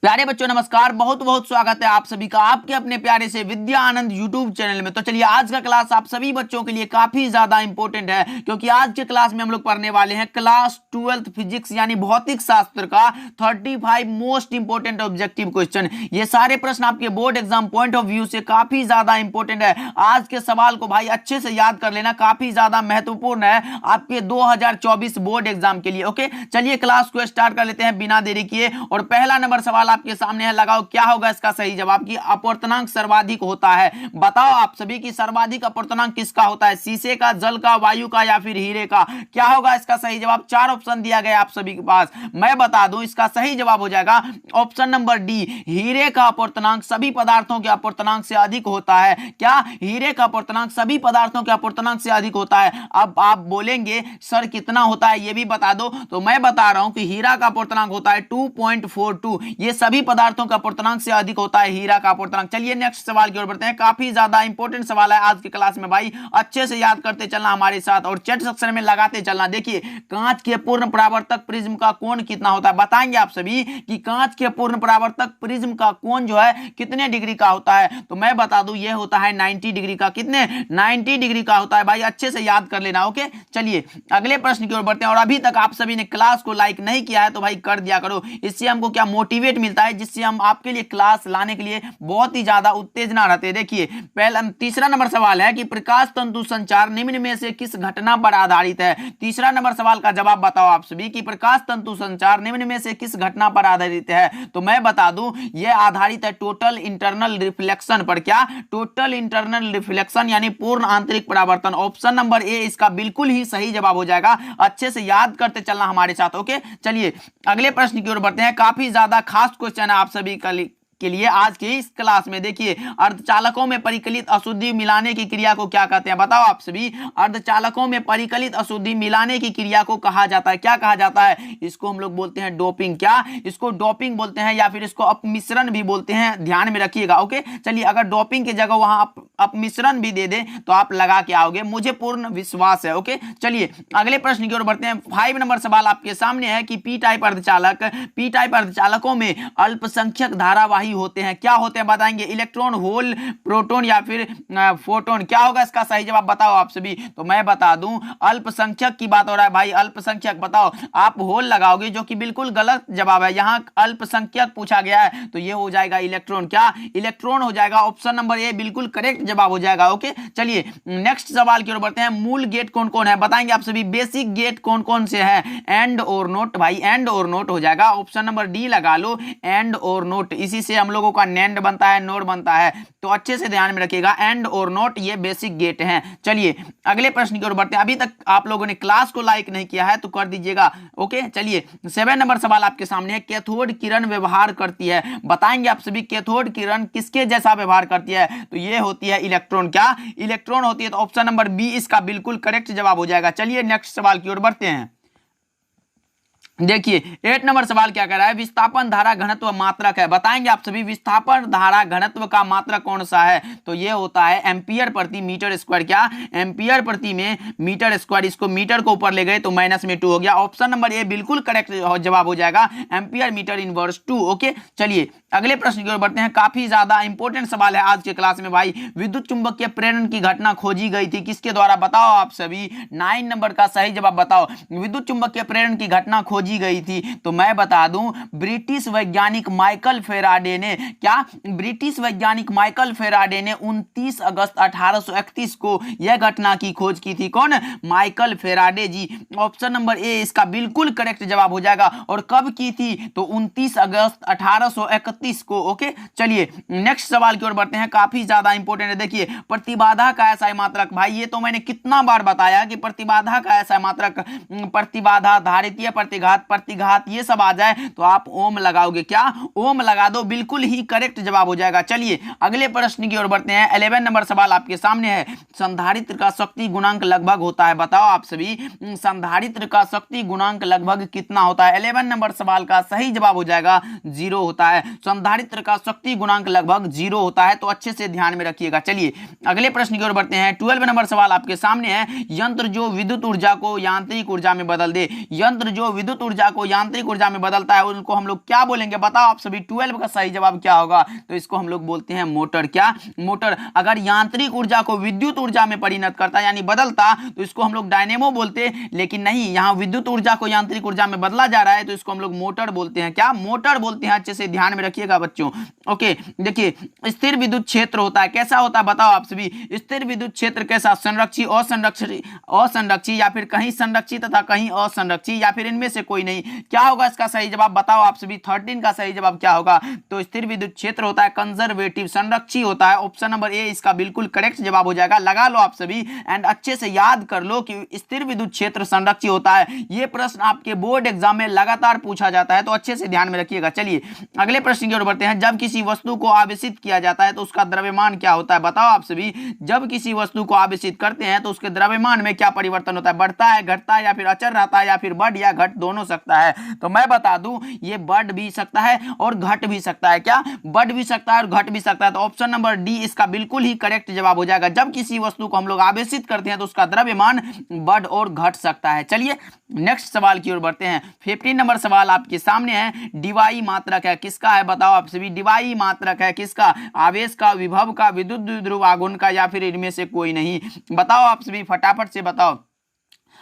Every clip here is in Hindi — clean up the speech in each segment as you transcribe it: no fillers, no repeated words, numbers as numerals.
प्यारे बच्चों नमस्कार, बहुत बहुत स्वागत है आप सभी का आपके अपने प्यारे से विद्या आनंद यूट्यूब चैनल में। तो चलिए आज का क्लास आप सभी बच्चों के लिए काफी ज्यादा इंपॉर्टेंट है, क्योंकि आज के क्लास में हम लोग पढ़ने वाले हैं क्लास 12th फिजिक्स यानी भौतिक शास्त्र का 35 मोस्ट इंपोर्टेंट ऑब्जेक्टिव क्वेश्चन। ये सारे प्रश्न आपके board exam point of view से काफी ज्यादा इंपॉर्टेंट है। आज के सवाल को भाई अच्छे से याद कर लेना, काफी ज्यादा महत्वपूर्ण है आपके 2024 बोर्ड एग्जाम के लिए। ओके, चलिए क्लास को स्टार्ट कर लेते हैं बिना देरी किए। और पहला नंबर सवाल आपके सामने है, लगाओ क्या होगा इसका सही जवाब। की अपवर्तनांक सर्वाधिक होता है, बताओ आप सभी की सर्वाधिक अपवर्तनांक किसका होता है, शीशे का, जल का, वायु का या फिर हीरे का। क्या होगा इसका सही जवाब। चार ऑप्शन दिया गया आप सभी के पास, मैं बता दूं इसका सही जवाब हो जाएगा ऑप्शन नंबर डी, हीरे का अपवर्तनांक सभी पदार्थों के अपवर्तनांक से अधिक होता है। क्या हीरे का अपवर्तनांक सभी पदार्थों के अपवर्तनांक से अधिक होता है। अब आप बोलेंगे सर कितना होता है ये भी बता दो, तो मैं बता रहा हूं कि हीरा का अपवर्तनांक होता है 2.42। ये सभी पदार्थों का अपवर्तनांक से अधिक होता है हीरा का अपवर्तनांक। चलिए नेक्स्ट सवाल की ओर बढ़ते हैं, काफी ज्यादा इंपॉर्टेंट सवाल है आज की क्लास में भाई, अच्छे से याद करते चलना हमारे साथ और चैट सेक्शन में लगाते चलना। देखिए कांच के पूर्ण परावर्तक प्रिज्म का कोण कितना होता है, बताएंगे आप सभी कि कांच के पूर्ण परावर्तक प्रिज्म का कोण जो है कितने डिग्री का होता है। तो मैं बता दूं ये होता है 90 डिग्री का। कितने 90 डिग्री का होता है भाई, अच्छे से याद कर लेना। ओके, चलिए अगले प्रश्न की ओर बढ़ते हैं। और अभी तक आप सभी ने क्लास को लाइक नहीं किया है तो भाई कर दिया करो, इससे हमको क्या मोटिवेट मिलता है, जिससे हम आपके लिए क्लास लाने के लिए बहुत ही ज्यादा उत्तेजना रहते हैं। देखिए पहला तीसरा नंबर सवाल है कि प्रकाश तंतु संचार निम्न में से किस घटना पर आधारित है। तीसरा नंबर सवाल का जवाब बताओ आप सभी कि प्रकाश तंतु संचार निम्न में से किस घटना पर आधारित है। तो मैं बता दूं यह आधारित है टोटल इंटरनल रिफ्लेक्शन पर। क्या टोटल इंटरनल रिफ्लेक्शन यानी पूर्ण आंतरिक परावर्तन। ऑप्शन नंबर ए इसका बिल्कुल ही सही जवाब हो जाएगा, अच्छे से याद करते चलना हमारे साथ। ओके, चलिए अगले प्रश्न की ओर बढ़ते हैं, काफी ज्यादा खास क्वेश्चन है आप सभी के लिए आज की इस क्लास में। देखिए अर्धचालकों में परिकलित अशुद्धि मिलाने की क्रिया को क्या कहते हैं, बताओ आप सभी। अर्धचालकों में परिकलित अशुद्धि मिलाने की क्रिया को कहा जाता है, क्या कहा जाता है। इसको हम लोग बोलते हैं डोपिंग। क्या इसको डोपिंग बोलते हैं या फिर इसको अपमिश्रण भी बोलते हैं, ध्यान में रखिएगा। ओके, चलिए अगर डोपिंग की जगह वहां अपमिश्रण भी दे दे तो आप लगा के आओगे, मुझे पूर्ण विश्वास है। ओके, चलिए अगले प्रश्न की ओर बढ़ते हैं। 5 नंबर सवाल आपके सामने है कि पी टाइप अर्धचालकों में अल्पसंख्यक धारावाही होते हैं। क्या होते हैं बताएंगे, इलेक्ट्रॉन, होल, प्रोटॉन या फिर फोटोन। क्या होगा इसका सही जवाब बताओ आप सभी। तो मैं बता दूं अल्पसंख्यक की बात हो रहा है भाई, अल्पसंख्यक। बताओ आप होल लगाओगे जो कि बिल्कुल गलत जवाब है, यहां अल्पसंख्यक पूछा गया है तो ये हो जाएगा इलेक्ट्रॉन। क्या इलेक्ट्रॉन हो जाएगा, ऑप्शन नंबर ए बिल्कुल करेक्ट जवाब हो जाएगा। ओके, चलिए नेक्स्ट सवाल की ओर बढ़ते हैं। मूल गेट कौन कौन है बताएंगे आप सभी। बेसिक गेट कौन कौन से हैं, एंड और नोट। भाई एंड और नोट हो जाएगा, ऑप्शन नंबर डी लगा लो, एंड और नोट। इसी से हम लोगों का नैंड बनता है, नोड बनता है, तो अच्छे से ध्यान में रखिएगा, एंड और नोट ये बेसिक गेट हैं। चलिए अगले प्रश्न की ओर बढ़ते हैं। अभी तक आप लोगों ने क्लास को लाइक नहीं किया है तो कर दीजिएगा। ओके, चलिए 7 नंबर सवाल आपके सामने है, कैथोड किरण व्यवहार करती है, बताएंगे आप सभी कैथोड किरण किसके जैसा व्यवहार करती है। तो ये होती है इलेक्ट्रॉन। क्या इलेक्ट्रॉन होती है, तो ऑप्शन नंबर बी इसका बिल्कुल करेक्ट जवाब हो जाएगा। चलिए नेक्स्ट सवाल की ओर बढ़ते हैं। देखिए 8 नंबर सवाल क्या कह रहा है, विस्थापन धारा घनत्व मात्रक है, बताएंगे आप सभी विस्थापन धारा घनत्व का मात्रक कौन सा है। तो ये होता है एम्पियर प्रति मीटर स्क्वायर। क्या एम्पियर प्रति में मीटर स्क्वायर, इसको मीटर को ऊपर ले गए तो -2 हो गया, ऑप्शन नंबर ए बिल्कुल करेक्ट जवाब हो जाएगा, एम्पियर मीटर इनवर्स 2। ओके, चलिए अगले प्रश्न की ओर बढ़ते हैं। काफी ज्यादा इंपॉर्टेंट सवाल है आज के क्लास में भाई, विद्युत चुंबकीय प्रेरण की घटना खोजी गई थी, किसके द्वारा बताओ आप सभी। 9 नंबर का सही जवाब बताओ। विद्युत चुंबकीय प्रेरण की घटना खोजी गई थी, तो मैं बता दूं ब्रिटिश वैज्ञानिक माइकल फेराडे ने। क्या ब्रिटिश वैज्ञानिक माइकल फेराडे ने 29 अगस्त 1831 को यह घटना की खोज की थी। कौन, Michael Faraday ji, option number A इसका बिल्कुल करेक्ट जवाब हो जाएगा। और कब की थी, तो 29 अगस्त 1831 को। ओके, चलिए नेक्स्ट सवाल की ओर बढ़ते हैं, काफी ज्यादा इंपॉर्टेंट है। देखिए प्रतिबाधा का ऐसा मात्रक, भाई ये तो मैंने कितना बार बताया कि प्रतिबाधा का ऐसा मात्रक, प्रतिबाधा, धारितीय प्रतिघात ये सब आ जाए तो आप ओम लगाओगे। क्या ओम लगा दो, बिल्कुल ही करेक्ट जवाब हो जाएगा। चलिए अगले प्रश्न की ओर बढ़ते हैं। 11 नंबर सवाल आपके सामने है, संधारित्र का शक्ति गुणांक लगभग होता है, बताओ आप सभी संधारित्र का शक्ति गुणांक लगभग कितना होता है। 11 नंबर सवाल का सही जवाब हो जाएगा 0 होता है, संधारित्र का शक्ति गुणांक लगभग 0 होता है, तो अच्छे से ध्यान में रखिएगा। चलिए अगले प्रश्न की ओर बढ़ते हैं। 12 नंबर सवाल आपके सामने है, यंत्र जो विद्युत ऊर्जा को यांत्रिक ऊर्जा में बदल दे, यंत्र जो विद्युत विद्युत ऊर्जा को यांत्रिक ऊर्जा में बदलता है उनको हम लोग क्या बोलेंगे? बताओ आप सभी। 12 का सही जवाब क्या होगा? तो इसको हम लोग बोलते हैं मोटर। क्या? मोटर। अगर यांत्रिक ऊर्जा को विद्युत ऊर्जा में परिणत करता यानी बदलता तो इसको हम लोग डायनेमो बोलते, लेकिन नहीं, यहाँ विद्युत ऊर्जा को यांत्रिक ऊर्जा में बदला जा रहा है तो इसको हम लोग मोटर बोलते हैं। क्या? मोटर बोलते हैं। अच्छे से ध्यान में रखिएगा बच्चों। ओके, देखिए स्थिर विद्युत क्षेत्र होता है, कैसा होता है बताओ आप सभी। स्थिर विद्युत क्षेत्र कैसा? संरक्षित, असंरक्षित या फिर कहीं संरक्षित तथा कहीं असंरक्षित या फिर इनमें से कोई नहीं। क्या होगा इसका सही जवाब? बताओ आप सभी। 13 का सही जवाब क्या होगा? तो स्थिर विद्युत क्षेत्र होता है कंजर्वेटिव, संरक्षित होता है। ऑप्शन नंबर ए इसका बिल्कुल करेक्ट जवाब हो जाएगा। लगा लो आप सभी एंड अच्छे से याद कर लो कि स्थिर विद्युत क्षेत्र संरक्षित होता है। यह प्रश्न आपके बोर्ड एग्जाम में लगातार पूछा जाता है, तो अच्छे से ध्यान में रखिएगा। चलिए अगले प्रश्न की ओर बढ़ते हैं। जब किसी वस्तु को आवेशित किया जाता है तो उसका द्रव्यमान क्या होता है? बताओ आप सभी। जब किसी वस्तु को आवेशित करते हैं तो उसके द्रव्यमान में क्या परिवर्तन होता है? बढ़ता है, घटता है या फिर अचर रहता है या फिर बढ़ या घट दोनों सकता है? तो मैं बता दूं ये बढ़ भी सकता है और घट भी सकता है। क्या? बढ़ भी सकता है और घट भी सकता है। तो ऑप्शन नंबर डी इसका बिल्कुल ही करेक्ट जवाब हो जाएगा। जब किसी वस्तु को हम लोग आवेशित करते हैं तो उसका द्रव्यमान बढ़ और घट सकता है। चलिए नेक्स्ट सवाल की ओर बढ़ते हैं। 15 नंबर सवाल आपके सामने है। डिवाई मात्रक है, किसका है? बताओ आप सभी। डिवाई मात्रक है किसका? आवेश का, विभव का, विद्युत द्विध्रुव आघूर्ण का या फिर इनमें से कोई नहीं? बताओ आप सभी, फटाफट से बताओ।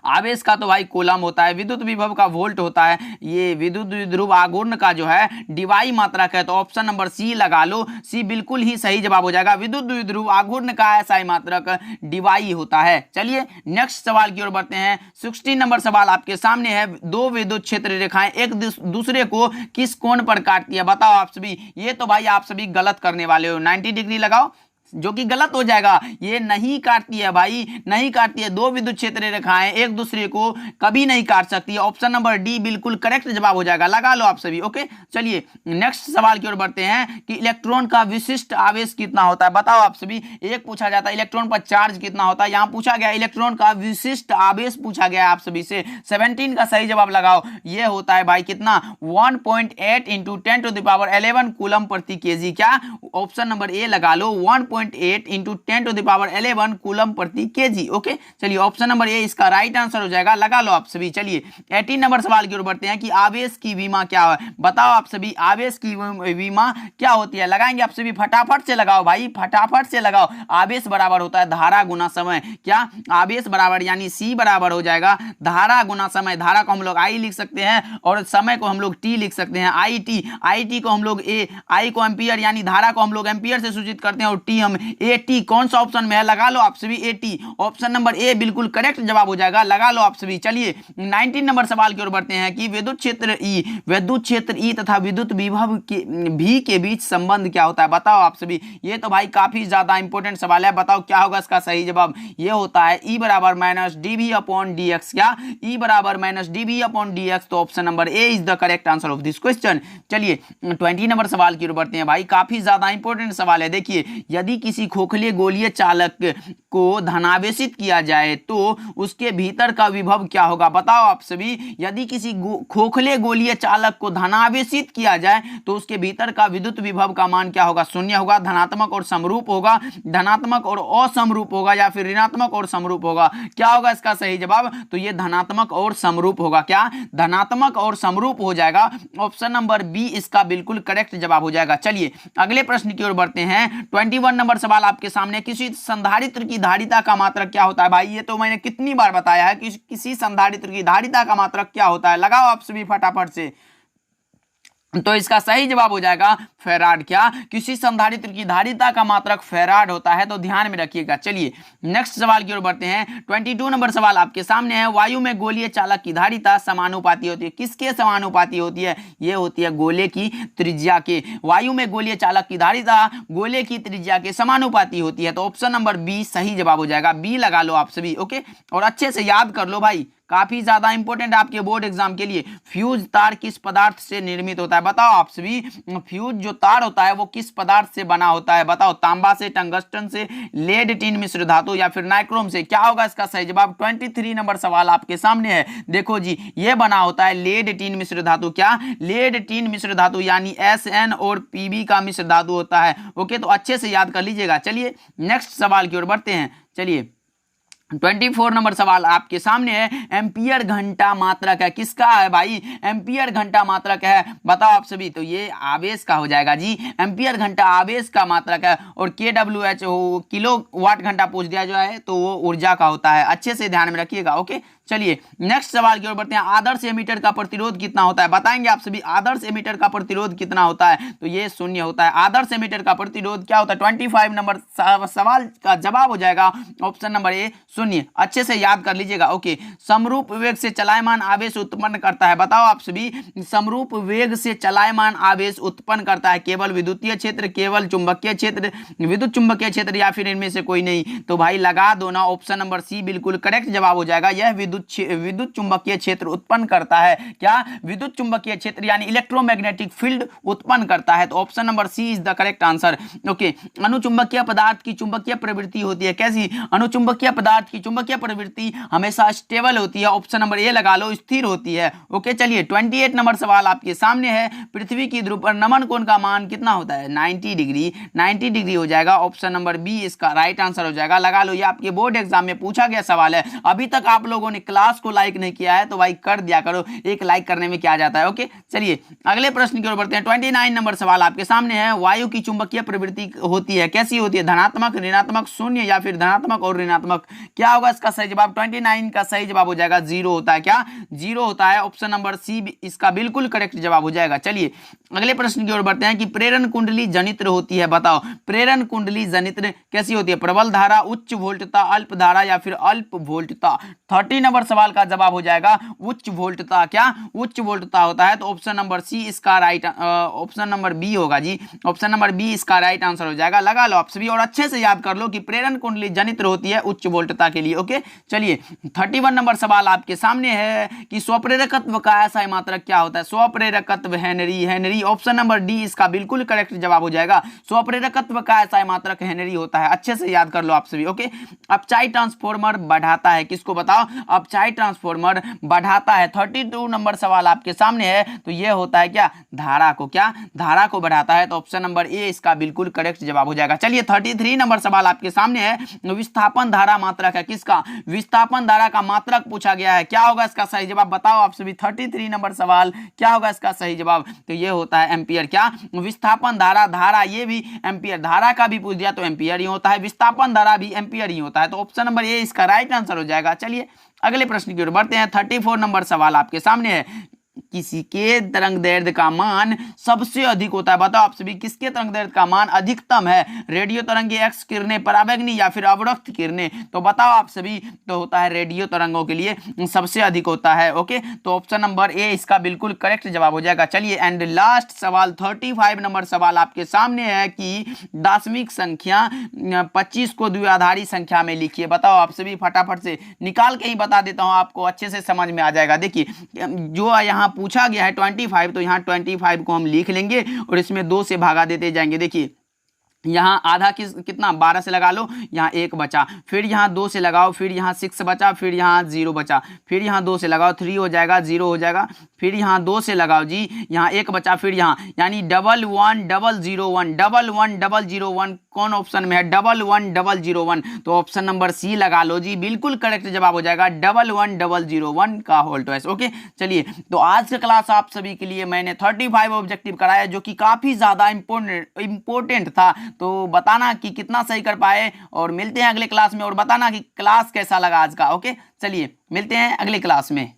आवेश का तो भाई कूलम होता है, विद्युत विभव का वोल्ट होता है, ये विद्युत द्विध्रुव आघूर्ण का जो है डिवाई मात्रक है। तो ऑप्शन नंबर सी लगा लो। सी बिल्कुल ही सही जवाब हो जाएगा। विद्युत द्विध्रुव आघूर्ण का एसआई मात्रक डिवाई होता है। चलिए नेक्स्ट सवाल की ओर बढ़ते हैं। 16 नंबर सवाल आपके सामने है। दो विद्युत क्षेत्र रेखाएं एक दूसरे को किस कोण पर काटती है? बताओ आप सभी। ये तो भाई आप सभी गलत करने वाले हो। 90 डिग्री लगाओ, जो कि गलत हो जाएगा। ये नहीं काटती है भाई, नहीं काटती है। दो विद्युत क्षेत्र रेखाएं एक दूसरे को कभी नहीं काट सकती। ऑप्शन नंबर डी बिल्कुल करेक्ट जवाब हो जाएगा। लगा लो आप सभी। ओके, चलिए नेक्स्ट सवाल की ओर बढ़ते हैं कि इलेक्ट्रॉन का विशिष्ट आवेश कितना होता है? बताओ आप सभी। एक पूछा जाता है इलेक्ट्रॉन पर चार्ज कितना होता है, यहां पूछा गया इलेक्ट्रॉन का विशिष्ट आवेश पूछा गया आप सभी से। 17 का सही जवाब लगाओ। यह होता है भाई कितना? 1.8 इंटू 10⁻11 कूलम प्रति केजी। क्या? ऑप्शन नंबर ए लगा लो। 1.8 इंटू 10⁻11 कूलम प्रति केजी। ओके, चलिए ऑप्शन नंबर ए इसका राइट आंसर हो जाएगा। लगा लो आप सभी। चलिए 18 नंबर सवाल की ओर बढ़ते हैं कि आवेश की विमा क्या है? बताओ आप सभी। आवेश की विमा क्या होती है? लगाएंगे आप सभी, फटाफट से लगाओ भाई, फटाफट से लगाओ। आवेश बराबर होता है धारा गुना समय। क्या? आवेश बराबर यानी सी बराबर हो जाएगा धारा गुना समय। धारा को हम लोग आई लिख सकते हैं और समय को हम लोग टी लिख सकते हैं। आई टी को हम लोग ए, आई को एम्पियर यानी धारा को हम लोग एम्पियर से सूचित करते हैं और टी हम एटी। कौन सा ऑप्शन में है? लगा लो आप सभी एटी। ऑप्शन नंबर ए बिल्कुल करेक्ट जवाब हो जाएगा। लगा लो आप सभी। चलिए 19 नंबर सवाल की ओर बढ़ते हैं कि विद्युत क्षेत्र ई तथा विद्युत विभव के बीच संबंध क्या होता है? बताओ आप सभी। ये तो भाई काफी ज्यादा इंपॉर्टेंट सवाल है। बताओ क्या होगा इसका सही जवाब? ये होता है ई बराबर माइनस डीवी अपॉन डीएक्स। क्या? ई बराबर माइनस डीवी अपॉन डीएक्स। तो option number A is the correct answer of this question. चलिए 20 नंबर सवाल की ओर बढ़ते हैं। भाई काफी ज्यादा इंपॉर्टेंट सवाल है। देखिए यदि किसी खोखले गोलीय चालक को धनावेशित किया जाए तो उसके भीतर का विभव क्या होगा? बताओ आप सभी। यदि किसी खोखले गोलीय चालक को धनावेशित किया जाए तो उसके भीतर का विद्युत विभव का मान क्या होगा? शून्य होगा, धनात्मक और समरूप होगा, धनात्मक और असमरूप होगा या फिर ऋणात्मक और समरूप होगा? क्या होगा इसका सही जवाब? तो ये धनात्मक और समरूप होगा। क्या? धनात्मक और समरूप हो जाएगा। ऑप्शन नंबर बी इसका बिल्कुल करेक्ट जवाब हो जाएगा। चलिए अगले प्रश्न की ओर बढ़ते हैं। 21 नंबर सवाल आपके सामने। किसी संधारित्र की धारिता का मात्रक क्या होता है? भाई ये तो मैंने कितनी बार बताया है कि किसी संधारित्र की धारिता का मात्रक क्या होता है। लगाओ आप सभी फटाफट से। तो इसका सही जवाब हो जाएगा फेराड। क्या? किसी संधारित्र की धारिता का मात्रक फेराड होता है, तो ध्यान में रखिएगा। चलिए नेक्स्ट सवाल की ओर बढ़ते हैं। 22 नंबर सवाल आपके सामने है। वायु में गोलीय चालक की धारिता समानुपाती होती है। किसके समानुपाती होती है? ये होती है गोले की त्रिज्या के। वायु में गोलीय चालक की धारिता गोले की त्रिज्या के समानुपाती होती है। तो ऑप्शन नंबर बी सही जवाब हो जाएगा। बी लगा लो आप सभी। ओके, और अच्छे से याद कर लो भाई, काफी ज्यादा इंपॉर्टेंट आपके बोर्ड एग्जाम के लिए। फ्यूज तार किस पदार्थ से निर्मित होता है? बताओ आप सभी। फ्यूज जो तार होता है वो किस पदार्थ से बना होता है? बताओ। तांबा से, टंगस्टन से, लेड टिन मिश्र धातु या फिर नाइक्रोम से? क्या होगा इसका सही जवाब? 23 नंबर सवाल आपके सामने है। देखो जी, ये बना होता है लेड टिन मिश्र धातु। क्या? लेड टिन मिश्र धातु यानी SN और PB का मिश्र धातु होता है। ओके, तो अच्छे से याद कर लीजिएगा। चलिए नेक्स्ट सवाल की ओर बढ़ते हैं। चलिए 24 नंबर सवाल आपके सामने है, एम्पियर घंटा मात्रक है, किसका है भाई? एम्पियर घंटा मात्रक है, बताओ आप सभी। तो ये आवेश का हो जाएगा जी, एम्पियर घंटा आवेश का मात्रक है। और KWH किलो वाट घंटा पूछ दिया जो है तो वो ऊर्जा का होता है, अच्छे से ध्यान में रखिएगा। ओके, चलिए नेक्स्ट सवाल की ओर बढ़ते हैं। आदर्श एमीटर का प्रतिरोध कितना होता है? बताएंगे आप सभी, आदर्श एमीटर का प्रतिरोध कितना होता है? तो ये 0 होता है। आदर्श एमीटर का प्रतिरोध क्या होता है? 25 नंबर सवाल का जवाब हो जाएगा ऑप्शन नंबर ए 0। अच्छे से याद कर लीजिएगा। ओके, समरूप वेग से चलायमान आवेश उत्पन्न करता है, बताओ आप सभी। समरूप वेग से चलायमान आवेश उत्पन्न करता है केवल विद्युतीय क्षेत्र, केवल चुंबकीय क्षेत्र, विद्युत चुंबकीय क्षेत्र, या फिर इनमें से कोई नहीं? तो भाई लगा दो ना, ऑप्शन नंबर सी बिल्कुल करेक्ट जवाब हो जाएगा। यह विद्युत चुंबकीय क्षेत्र उत्पन्न करता है। क्या? विद्युत चुंबकीय क्षेत्र यानी इलेक्ट्रोमैग्नेटिक फील्ड उत्पन्न करता है। तो option number C is the correct answer. Okay, अनुचुंबकीय पदार्थ की चुंबकीय प्रवृत्ति होती है, कैसी? अनुचुंबकीय पदार्थ की चुंबकीय प्रवृत्ति हमेशा स्टेबल होती है, ऑप्शन नंबर ए लगा लो, स्थिर होती है। ओके, चलिए 28 नंबर सवाल आपके सामने है। पृथ्वी की ध्रुव पर नमन कोण का मान कितना होता है? 90 डिग्री। 90 डिग्री हो जाएगा, ऑप्शन नंबर बी इसका राइट आंसर हो जाएगा। लगा लो, ये आपके बोर्ड एग्जाम में पूछा गया सवाल है। अभी तक आप लोगों ने क्लास को लाइक नहीं किया है तो भाई कर दिया करो, एक लाइक करने में क्या जाता है। ओके, चलिए अगले प्रश्न की ओर बढ़ते हैं। 29 नंबर सवाल आपके सामने है। वायु की चुंबकीय प्रवृत्ति होती है, कैसी होती है? धनात्मक, ऋणात्मक, शून्य, या फिर धनात्मक और ऋणात्मक? क्या होगा इसका सही जवाब? 29 का सही जवाब हो जाएगा 0 होता है। क्या? 0 होता है, ऑप्शन नंबर सी इसका बिल्कुल करेक्ट जवाब हो जाएगा। चलिए अगले प्रश्न की ओर बढ़ते हैं कि प्रेरण कुंडली जनित्र होती है, बताओ। प्रेरण कुंडली जनित्र कैसी होती है? प्रबल धारा, उच्च वोल्टता, अल्प धारा, या फिर अल्प वोल्टता? 30 नंबर सवाल का जवाब हो जाएगा उच्च वोल्टता। क्या? उच्च वोल्टता होता है। तो ऑप्शन नंबर सी इसका राइट, ऑप्शन नंबर बी होगा जी, ऑप्शन नंबर बी इसका राइट आंसर हो जाएगा। लगा लो आप सभी और अच्छे से याद कर लो कि प्रेरण कुंडली जनित्र होती है उच्च वोल्टता के लिए। ओके, चलिए 31 नंबर सवाल आपके सामने है कि स्वप्रेरकत्व का ऐसा मात्रक क्या होता है? स्वप्रेरकत्व henry. Henry, option number D इसका बिल्कुल करेक्ट जवाब हो जाएगा। स्वप्रेरकत्व का ऐसा मात्रक हेनरी होता है, अच्छे से याद कर लो आप सभी। ओके, अपचाई ट्रांसफॉर्मर बढ़ाता है, किसको बताओ? अपचाई ट्रांसफॉर्मर बढ़ाता है। 32 नंबर सवाल आपके सामने है। तो ये होता है क्या? धारा को। क्या? धारा को बढ़ाता है। तो ऑप्शन नंबर ए इसका बिल्कुल करेक्ट जवाब हो जाएगा। चलिए 33 नंबर सवाल आपके सामने है। विस्थापन धारा मात्रक है, किसका? विस्थापन धारा का मात्रक पूछा गया है। क्या होगा इसका सही जवाब? बताओ आप सभी। 33 नंबर सवाल, क्या होगा इसका सही जवाब? तो ये होता है एम्पियर। क्या? विस्थापन धारा, धारा ये भी एम्पियर, धारा का भी पूछ दिया तो एम्पियर ही होता है, विस्थापन धारा भी एम्पियर ही होता है। तो ऑप्शन नंबर ए इसका राइट आंसर हो जाएगा। चलिए अगले प्रश्न की ओर बढ़ते हैं। 34 नंबर सवाल आपके सामने है। किसी के तरंग दैर्ध्य का मान सबसे अधिक होता है, बताओ आप सभी। किसके तरंग दैर्ध्य का मान अधिकतम है? रेडियो तरंगे, एक्स किरणें, परावैंगनी, या फिर अवरक्त किरणें? तो बताओ आप सभी। तो होता है रेडियो तरंगों के लिए सबसे अधिक होता है। ओके, तो ऑप्शन नंबर ए इसका बिल्कुल करेक्ट जवाब हो जाएगा। चलिए एंड लास्ट सवाल 35 नंबर सवाल आपके सामने है कि दशमिक संख्या 25 को द्विआधारी संख्या में लिखिए, बताओ आप सभी। फटाफट से निकाल के ही बता देता हूं, आपको अच्छे से समझ में आ जाएगा। देखिए जो यहाँ पूछा गया है 25, तो यहाँ 25 को हम लिख लेंगे और इसमें 2 से भागा देते जाएंगे। देखिए यहाँ आधा कितना 12 से लगा लो, यहाँ 1 बचा, फिर यहाँ 2 से लगाओ, फिर यहाँ 6 बचा, फिर यहाँ 0 बचा, फिर यहाँ 2 से लगाओ 3 हो जाएगा, 0 हो जाएगा, फिर यहाँ 2 से लगाओ जी, यहाँ 1 बचा, फिर यहाँ यानी 111001 111001 कौन ऑप्शन में है? 111001। तो ऑप्शन नंबर सी लगा लो जी, बिल्कुल करेक्ट जवाब हो जाएगा 111001 का होल ट्वाइस। ओके, चलिए तो आज का क्लास आप सभी के लिए मैंने 35 ऑब्जेक्टिव कराया जो कि काफी ज्यादा इंपॉर्टेंट था। तो बताना कि कितना सही कर पाए और मिलते हैं अगले क्लास में, और बताना कि क्लास कैसा लगा आज का। ओके, चलिए मिलते हैं अगले क्लास में।